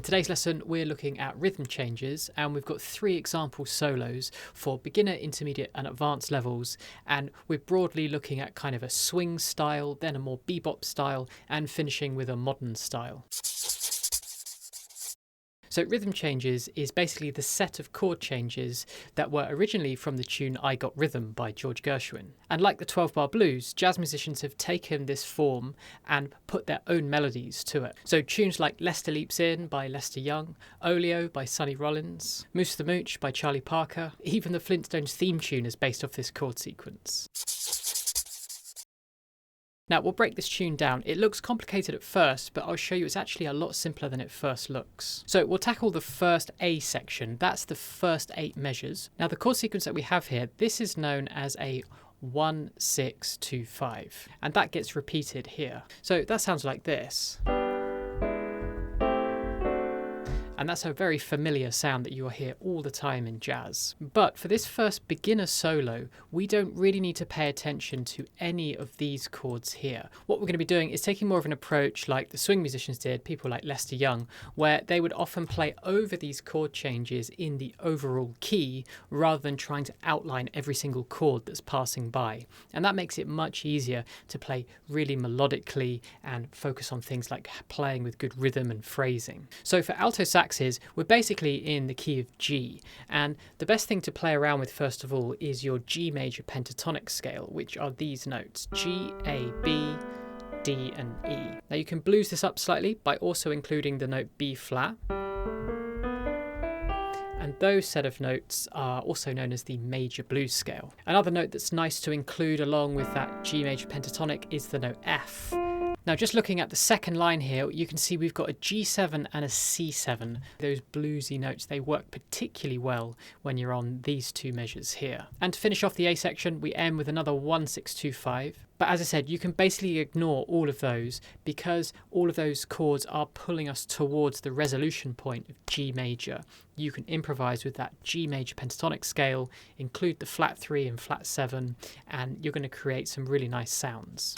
today's lesson we're looking at rhythm changes, and we've got 3 example solos for beginner, intermediate and advanced levels, and we're broadly looking at kind of a swing style, then a more bebop style, and finishing with a modern style. So rhythm changes is basically the set of chord changes that were originally from the tune I Got Rhythm by George Gershwin. And like the 12-bar blues, jazz musicians have taken this form and put their own melodies to it. So tunes like Lester Leaps In by Lester Young, Oleo by Sonny Rollins, Moose the Mooch by Charlie Parker, even the Flintstones theme tune is based off this chord sequence. Now we'll break this tune down. It looks complicated at first, but I'll show you it's actually a lot simpler than it first looks. So we'll tackle the first A section. That's the first 8 measures. Now the chord sequence that we have here, this is known as a 1-6-2-5, and that gets repeated here. So that sounds like this. And that's a very familiar sound that you'll hear all the time in jazz. But for this first beginner solo, we don't really need to pay attention to any of these chords here. What we're going to be doing is taking more of an approach like the swing musicians did, people like Lester Young, where they would often play over these chord changes in the overall key rather than trying to outline every single chord that's passing by. And that makes it much easier to play really melodically and focus on things like playing with good rhythm and phrasing. So for alto sax, we're basically in the key of G, and the best thing to play around with first of all is your G major pentatonic scale, which are these notes: G, A, B, D and E. Now you can blues this up slightly by also including the note B flat, and those set of notes are also known as the major blues scale. Another note that's nice to include along with that G major pentatonic is the note F. Now just looking at the second line here, you can see we've got a G7 and a C7. Those bluesy notes, they work particularly well when you're on these 2 measures here. And to finish off the A section, we end with another 1-6-2-5. But as I said, you can basically ignore all of those because all of those chords are pulling us towards the resolution point of G major. You can improvise with that G major pentatonic scale, include the flat 3 and flat 7, and you're going to create some really nice sounds.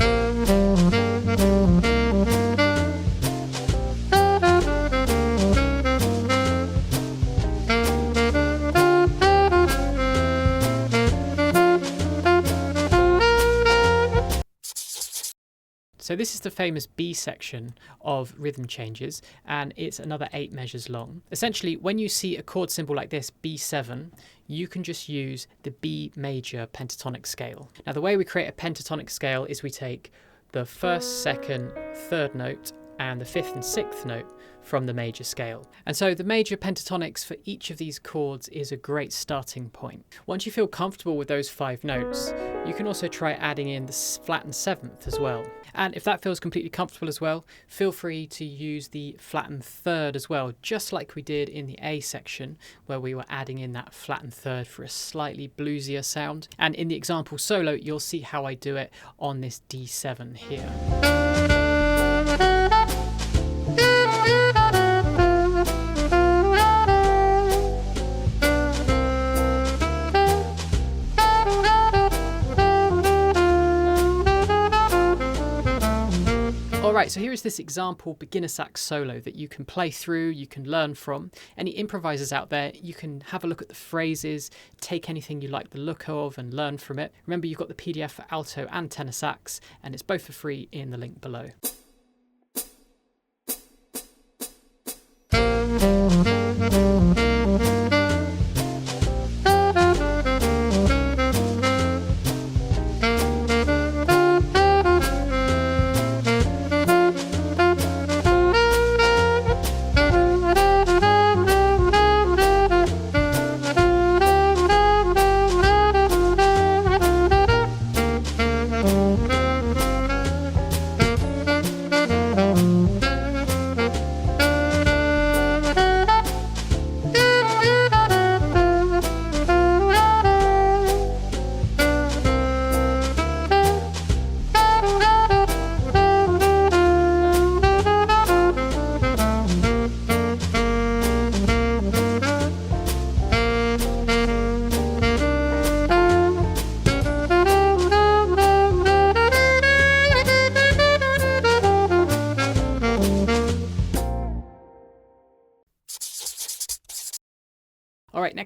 So this is the famous B section of rhythm changes, and it's another 8 measures long. Essentially, when you see a chord symbol like this, B7, you can just use the B major pentatonic scale. Now the way we create a pentatonic scale is we take the 1st, 2nd, 3rd note and the 5th and 6th note from the major scale. And so the major pentatonics for each of these chords is a great starting point. Once you feel comfortable with those 5 notes, you can also try adding in the flat and 7th as well. And if that feels completely comfortable as well, feel free to use the flat and 3rd as well, just like we did in the A section where we were adding in that flat and 3rd for a slightly bluesier sound. And in the example solo, you'll see how I do it on this D7 here. Alright, so here is this example beginner sax solo that you can play through, you can learn from. Any improvisers out there, you can have a look at the phrases, take anything you like the look of and learn from it. Remember, you've got the PDF for alto and tenor sax, and it's both for free in the link below.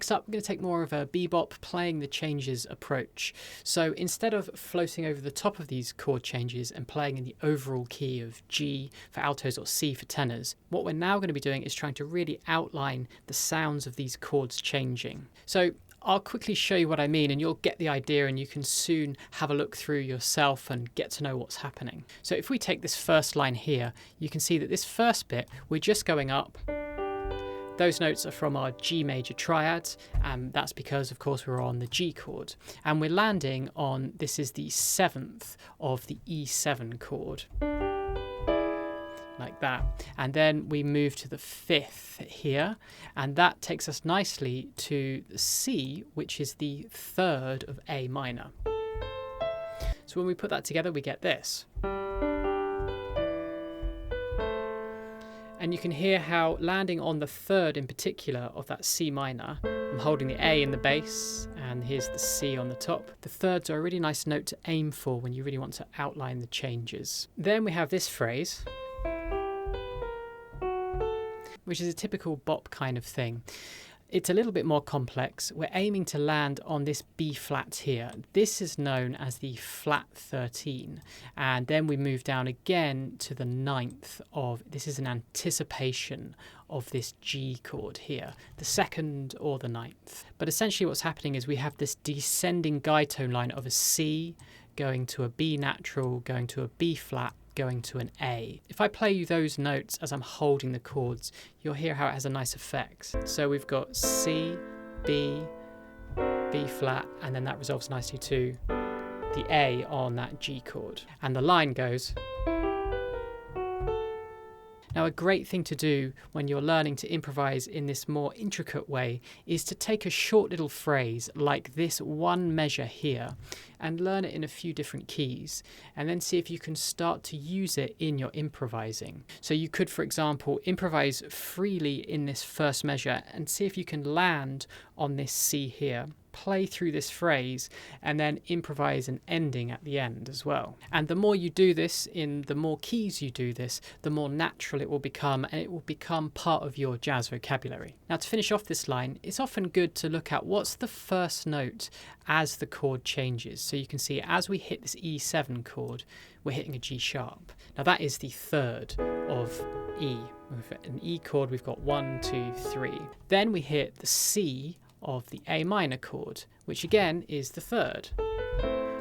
Next up, we're going to take more of a bebop playing the changes approach. So instead of floating over the top of these chord changes and playing in the overall key of G for altos or C for tenors, what we're now going to be doing is trying to really outline the sounds of these chords changing. So I'll quickly show you what I mean and you'll get the idea, and you can soon have a look through yourself and get to know what's happening. So if we take this first line here, you can see that this first bit, we're just going up. Those notes are from our G major triad, and that's because, of course, we're on the G chord. And we're landing on, this is the 7th of the E7 chord. Like that. And then we move to the 5th here, and that takes us nicely to the C, which is the 3rd of A minor. So when we put that together, we get this. And you can hear how landing on the 3rd in particular of that C minor, I'm holding the A in the bass, and here's the C on the top. The 3rds are a really nice note to aim for when you really want to outline the changes. Then we have this phrase, which is a typical bop kind of thing. It's a little bit more complex. We're aiming to land on this B flat here. This is known as the flat 13. And then we move down again to the 9th of, this is an anticipation of this G chord here, the 2nd or the 9th. But essentially what's happening is we have this descending guide tone line of a C going to a B natural, going to a B flat, going to an A. If I play you those notes as I'm holding the chords, you'll hear how it has a nice effect. So we've got C, B, B flat, and then that resolves nicely to the A on that G chord. And the line goes. Now, a great thing to do when you're learning to improvise in this more intricate way is to take a short little phrase like this one measure here and learn it in a few different keys, and then see if you can start to use it in your improvising. So you could, for example, improvise freely in this first measure and see if you can land on this C here, play through this phrase, and then improvise an ending at the end as well. And the more you do this, in the more keys you do this, the more natural it will become, and it will become part of your jazz vocabulary. Now, to finish off this line, it's often good to look at what's the first note as the chord changes. So you can see as we hit this E7 chord, we're hitting a G sharp. Now that is the 3rd of E. With an E chord, we've got 1, 2, 3. Then we hit the C of the A minor chord, which again is the 3rd.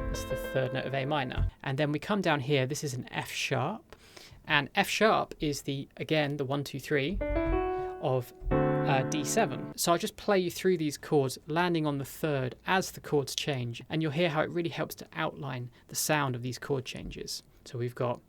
It's the 3rd note of A minor. And then we come down here, this is an F sharp, and F sharp is the, again, the 1, 2, 3 of D7. So I'll just play you through these chords, landing on the 3rd as the chords change, and you'll hear how it really helps to outline the sound of these chord changes. So we've got,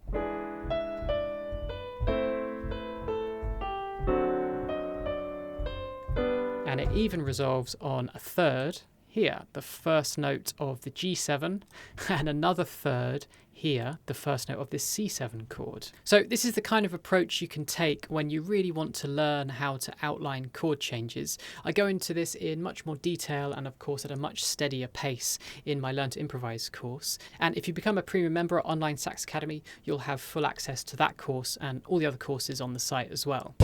and it even resolves on a 3rd here, the first note of the G7, and another 3rd here, the first note of this C7 chord. So this is the kind of approach you can take when you really want to learn how to outline chord changes. I go into this in much more detail and of course at a much steadier pace in my Learn to Improvise course. And if you become a premium member at Online Sax Academy, you'll have full access to that course and all the other courses on the site as well.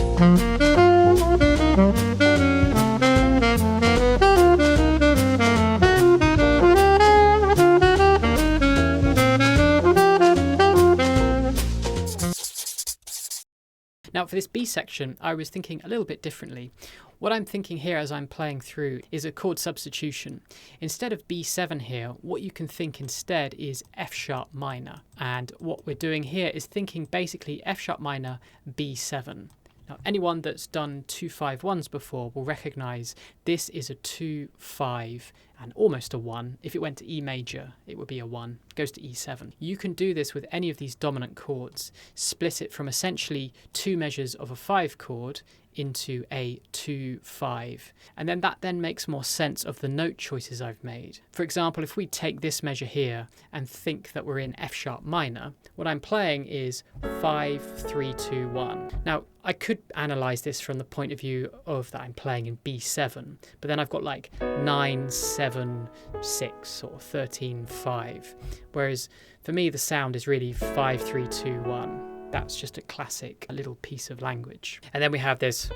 Now for this B section, I was thinking a little bit differently. What I'm thinking here as I'm playing through is a chord substitution. Instead of B7 here, what you can think instead is F sharp minor. And what we're doing here is thinking basically F sharp minor, B7. Now, anyone that's done 2-5-1s before will recognize this is a 2-5 and almost a 1. If it went to E major, it would be a 1. It goes to E7. You can do this with any of these dominant chords. Split it from essentially 2 measures of a 5 chord into a 2-5. And then that then makes more sense of the note choices I've made. For example, if we take this measure here and think that we're in F sharp minor, what I'm playing is 5-3-2-1. Now, I could analyze this from the point of view of that I'm playing in B7, but then I've got like 9-7-6 or 13-5. Whereas for me, the sound is really 5-3-2-1. That's just a classic little piece of language. And then we have this.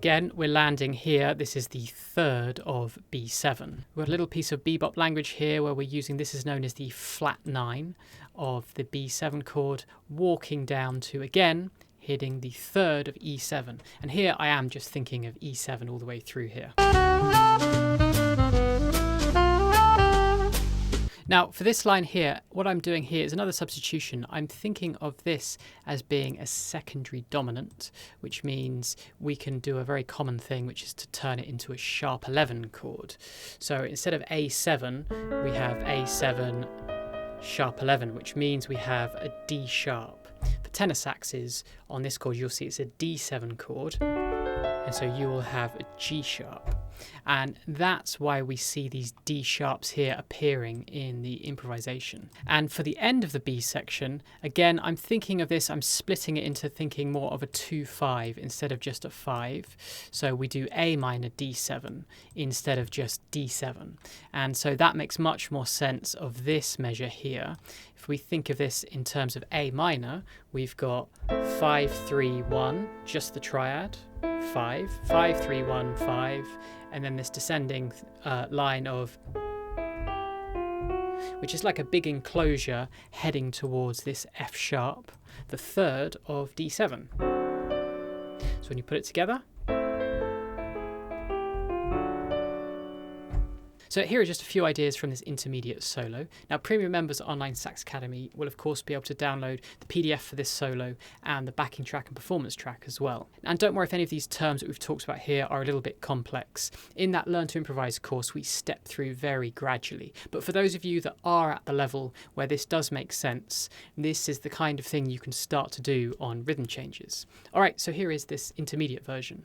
again, we're landing here. This is the third of B7. We've got a little piece of bebop language here where we're using, this is known as the flat 9 of the B7 chord, walking down to, again, hitting the third of E7. And here I am just thinking of E7 all the way through here. Now, for this line here, what I'm doing here is another substitution. I'm thinking of this as being a secondary dominant, which means we can do a very common thing, which is to turn it into a sharp 11 chord. So instead of A7, we have A7 sharp 11, which means we have a D sharp. For tenor saxes on this chord, you'll see it's a D7 chord, and so you will have a G sharp. And that's why we see these D sharps here appearing in the improvisation. And for the end of the B section, again, I'm thinking of this, I'm splitting it into thinking more of a 2-5 instead of just a 5. So we do A minor D7 instead of just D7. And so that makes much more sense of this measure here. If we think of this in terms of A minor, we've got 5, 3, 1, just the triad, 5, 5, 3, 1, 5, and then this descending line of, which is like a big enclosure heading towards this F sharp, the third of D7. So when you put it together, so here are just a few ideas from this intermediate solo. Now, premium members at Online Sax Academy will of course be able to download the PDF for this solo and the backing track and performance track as well. And don't worry if any of these terms that we've talked about here are a little bit complex. In that Learn to Improvise course, we step through very gradually. But for those of you that are at the level where this does make sense, this is the kind of thing you can start to do on rhythm changes. All right, so here is this intermediate version.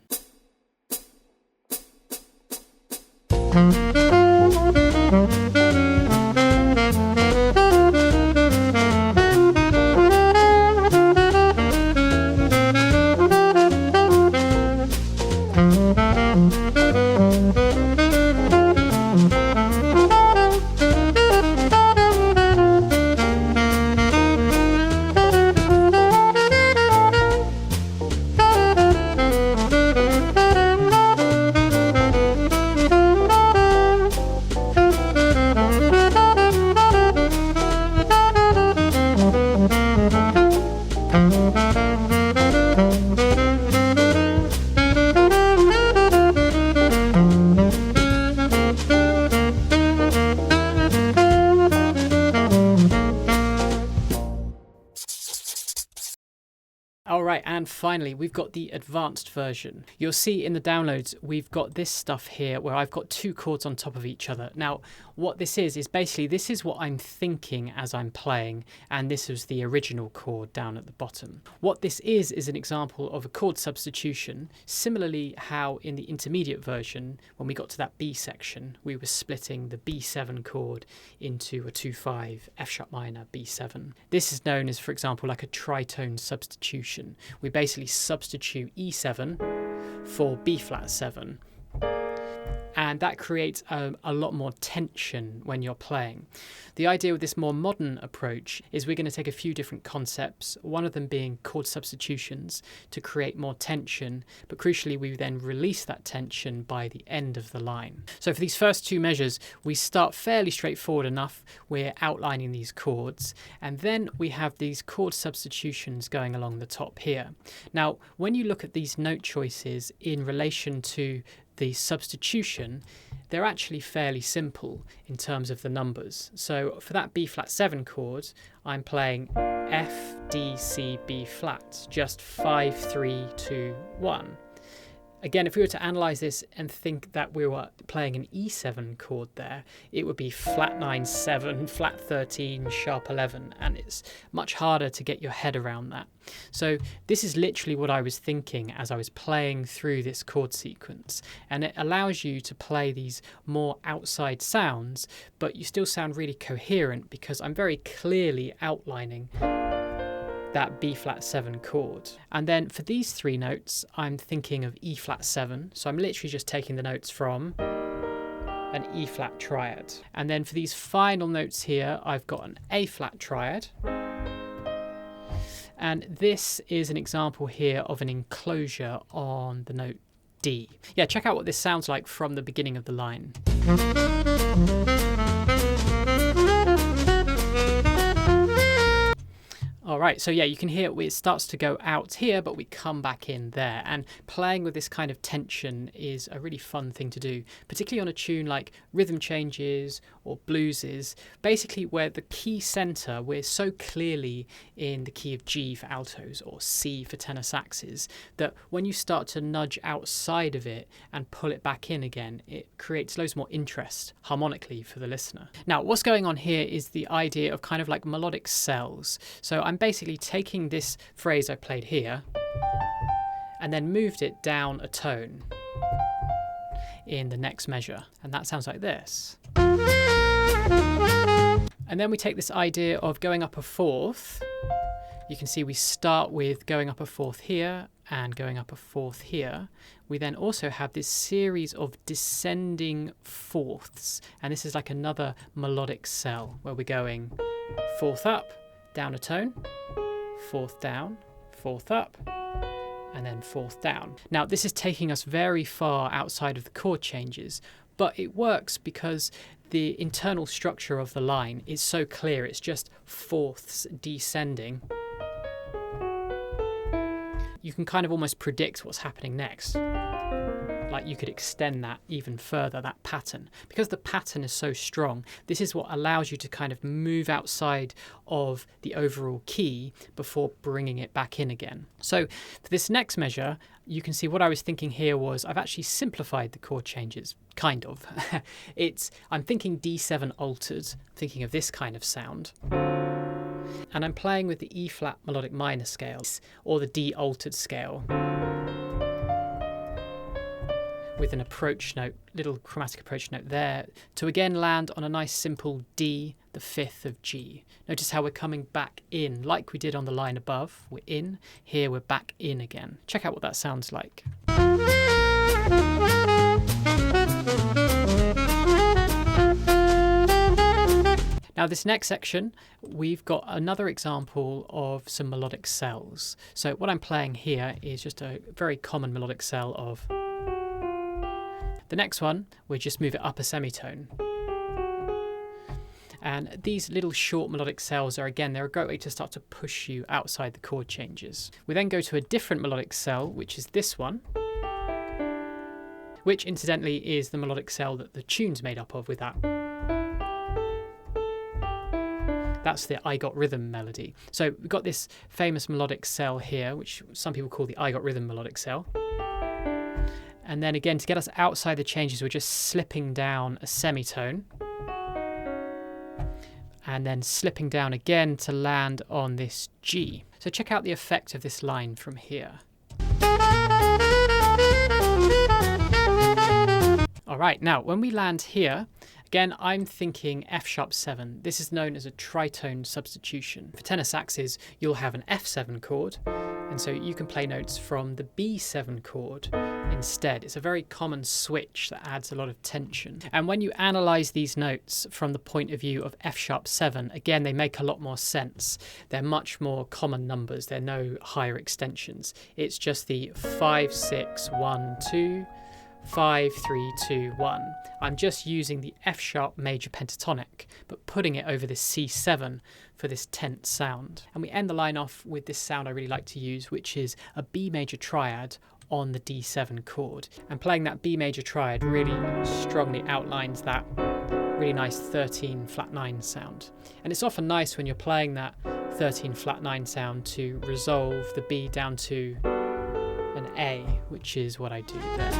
Alright, and finally we've got the advanced version. You'll see in the downloads we've got this stuff here where I've got two chords on top of each other. Now what this is basically this is what I'm thinking as I'm playing, and this was the original chord down at the bottom. What this is an example of a chord substitution, similarly how in the intermediate version when we got to that B section we were splitting the B7 chord into a 2-5 F sharp minor B7. This is known as, for example, like a tritone substitution. We basically substitute E7 for B flat 7, and that creates a lot more tension when you're playing. The idea with this more modern approach is we're going to take a few different concepts, one of them being chord substitutions to create more tension, but crucially we then release that tension by the end of the line. So for these first two measures we start fairly straightforward enough, we're outlining these chords, and then we have these chord substitutions going along the top here. Now when you look at these note choices in relation to the substitution, they're actually fairly simple in terms of the numbers. So for that B flat 7 chord, I'm playing F, D, C, B flat, just 5, 3, 2, 1. Again, if we were to analyse this and think that we were playing an E7 chord there, it would be flat 9, 7, flat 13, sharp 11, and it's much harder to get your head around that. So this is literally what I was thinking as I was playing through this chord sequence, and it allows you to play these more outside sounds, but you still sound really coherent because I'm very clearly outlining that B flat 7 chord. And then for these three notes I'm thinking of E flat 7, so I'm literally just taking the notes from an E flat triad. And then for these final notes here I've got an A flat triad, and this is an example here of an enclosure on the note D. Yeah, check out what this sounds like from the beginning of the line. All right, so yeah, you can hear it starts to go out here, but we come back in there. And playing with this kind of tension is a really fun thing to do, particularly on a tune like Rhythm Changes or Blueses, basically where the key center, we're so clearly in the key of G for altos or C for tenor saxes, that when you start to nudge outside of it and pull it back in again, it creates loads more interest harmonically for the listener. Now, what's going on here is the idea of kind of like melodic cells. So I'm basically taking this phrase I played here and then moved it down a tone in the next measure, and that sounds like this. And then we take this idea of going up a fourth. You can see we start with going up a fourth here and going up a fourth here. We then also have this series of descending fourths, and this is like another melodic cell where we're going fourth up, down a tone, fourth down, fourth up, and then fourth down. Now, this is taking us very far outside of the chord changes, but it works because the internal structure of the line is so clear. It's just fourths descending. You can kind of almost predict what's happening next. Like you could extend that even further, that pattern. Because the pattern is so strong, this is what allows you to kind of move outside of the overall key before bringing it back in again. So for this next measure, you can see what I was thinking here was I've actually simplified the chord changes, kind of. I'm thinking D7 altered, thinking of this kind of sound. And I'm playing with the E flat melodic minor scale or the D altered scale, with an approach note, little chromatic approach note there, to again land on a nice simple D, the fifth of G. Notice how we're coming back in, like we did on the line above. We're in, here we're back in again. Check out what that sounds like. Now this next section, we've got another example of some melodic cells. So what I'm playing here is just a very common melodic cell of. The next one, we just move it up a semitone. And these little short melodic cells are, again, they're a great way to start to push you outside the chord changes. We then go to a different melodic cell, which is this one, which incidentally is the melodic cell that the tune's made up of with that. That's the I Got Rhythm melody. So we've got this famous melodic cell here, which some people call the I Got Rhythm melodic cell. And then again, to get us outside the changes, we're just slipping down a semitone. And then slipping down again to land on this G. So check out the effect of this line from here. All right, now when we land here, again, I'm thinking F#7. This is known as a tritone substitution. For tenor saxes, you'll have an F7 chord, and so you can play notes from the B7 chord instead. It's a very common switch that adds a lot of tension. And when you analyze these notes from the point of view of F#7, again, they make a lot more sense. They're much more common numbers. There are no higher extensions. It's just the 5, 6, 1, 2, 5, 3, 2, 1. I'm just using the F# major pentatonic, but putting it over this C7 for this tense sound. And we end the line off with this sound I really like to use, which is a B major triad on the D7 chord. And playing that B major triad really strongly outlines that really nice 13 flat 9 sound. And it's often nice when you're playing that 13 flat 9 sound to resolve the B down to an A, which is what I do there.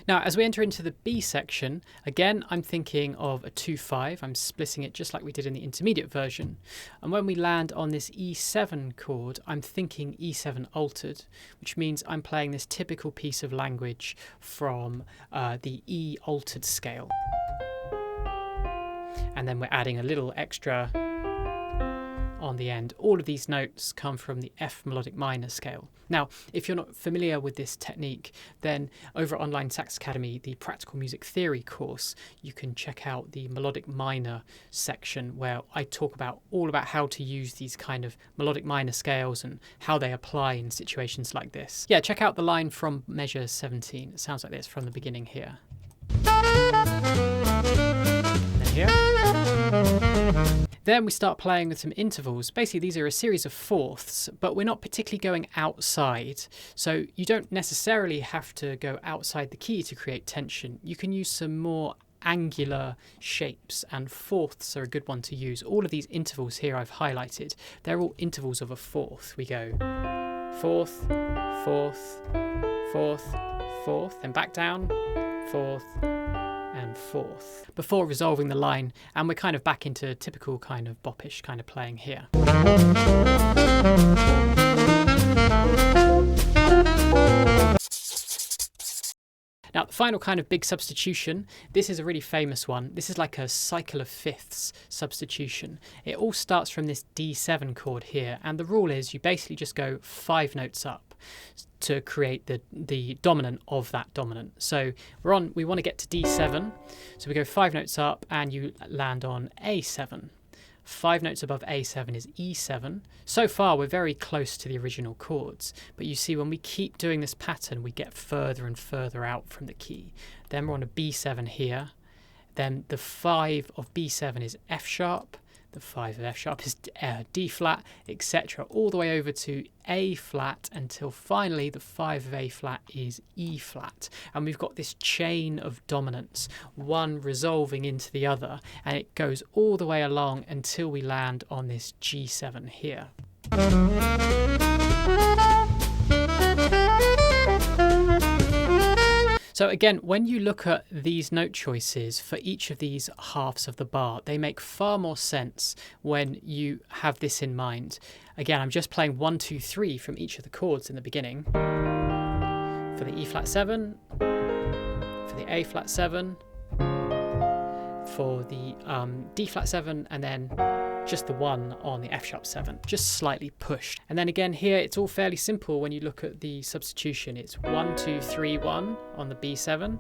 Now, as we enter into the B section, again, I'm thinking of a 2-5. I'm splitting it just like we did in the intermediate version. And when we land on this E7 chord, I'm thinking E7 altered, which means I'm playing this typical piece of language from the E altered scale. And then we're adding a little extra on the end. All of these notes come from the F melodic minor scale. Now, if you're not familiar with this technique, then over at Online Sax Academy, the Practical Music Theory course, you can check out the melodic minor section where I talk about all about how to use these kind of melodic minor scales and how they apply in situations like this. Yeah, check out the line from measure 17. It sounds like this from the beginning here. And then here. Then we start playing with some intervals. Basically, these are a series of fourths, but we're not particularly going outside. So you don't necessarily have to go outside the key to create tension. You can use some more angular shapes, and fourths are a good one to use. All of these intervals here I've highlighted, they're all intervals of a fourth. We go fourth, fourth, fourth, fourth, then back down, fourth, and fourth, before resolving the line, and we're kind of back into typical kind of bop-ish kind of playing here. Now, the final kind of big substitution, this is a really famous one. This is like a cycle of fifths substitution. It all starts from this D7 chord here, and the rule is you basically just go 5 notes up to create the dominant of that dominant. So we want to get to D7, so we go 5 notes up and you land on A7. 5 notes above A7 is E7. So far we're very close to the original chords, but you see when we keep doing this pattern we get further and further out from the key. Then we're on a B7 here, then the 5 of B7 is F sharp, the 5 of F sharp is D flat, etc., all the way over to A flat until finally the 5 of A flat is E flat. And we've got this chain of dominants, one resolving into the other, and it goes all the way along until we land on this G7 here. So again, when you look at these note choices for each of these halves of the bar, they make far more sense when you have this in mind. Again, I'm just playing 1, 2, 3 from each of the chords in the beginning. For the E flat 7, for the A flat 7, for the D flat 7, and then just the 1 on the F sharp 7, just slightly pushed. And then again here it's all fairly simple when you look at the substitution. It's 1, 2, 3, 1 on the B7,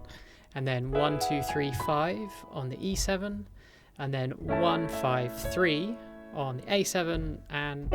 and then 1, 2, 3, 5 on the E7, and then 1, 5, 3 on the A7, and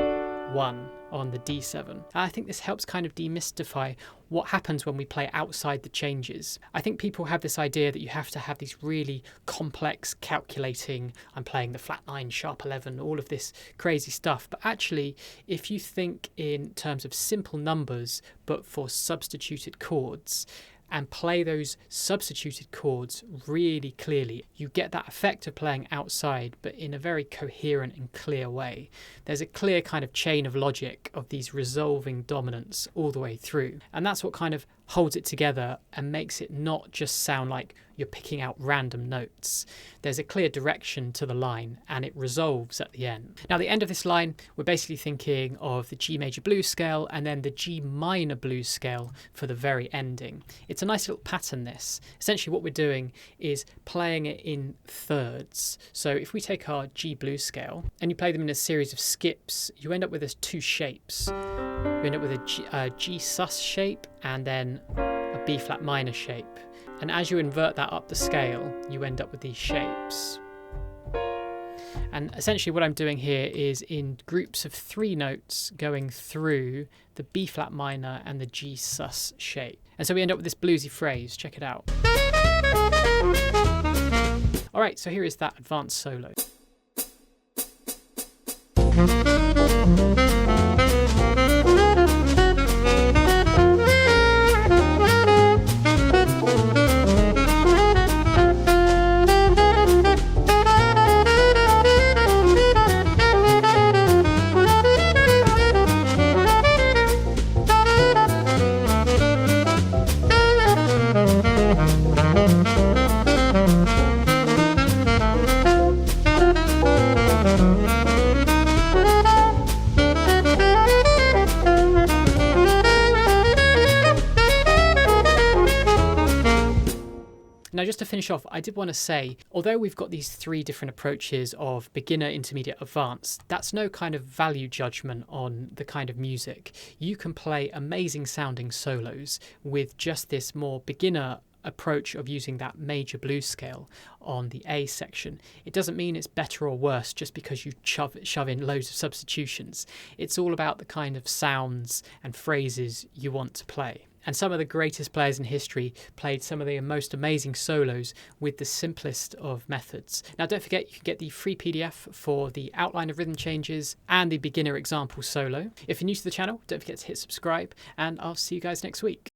1 on the D7. I think this helps kind of demystify what happens when we play outside the changes. I think people have this idea that you have to have these really complex calculating, I'm playing the flat 9, sharp 11, all of this crazy stuff. But actually, if you think in terms of simple numbers, but for substituted chords, and play those substituted chords really clearly, you get that effect of playing outside, but in a very coherent and clear way. There's a clear kind of chain of logic of these resolving dominants all the way through. And that's what kind of holds it together and makes it not just sound like you're picking out random notes. There's a clear direction to the line and it resolves at the end. Now, the end of this line, we're basically thinking of the G major blues scale and then the G minor blues scale for the very ending. It's a nice little pattern, this. Essentially what we're doing is playing it in thirds. So if we take our G blues scale and you play them in a series of skips, you end up with 2 shapes. You end up with a G sus shape and then a B flat minor shape. And as you invert that up the scale, you end up with these shapes. And essentially what I'm doing here is in groups of 3 notes going through the B flat minor and the G sus shape. And so we end up with this bluesy phrase. Check it out. All right, so here is that advanced solo. just to finish off, I did want to say, although we've got these 3 different approaches of beginner, intermediate, advanced, that's no kind of value judgment on the kind of music. You can play amazing sounding solos with just this more beginner approach of using that major blues scale on the A section. It doesn't mean it's better or worse just because you shove in loads of substitutions. It's all about the kind of sounds and phrases you want to play. And some of the greatest players in history played some of the most amazing solos with the simplest of methods. Now, don't forget, you can get the free PDF for the outline of rhythm changes and the beginner example solo. If you're new to the channel, don't forget to hit subscribe, and I'll see you guys next week.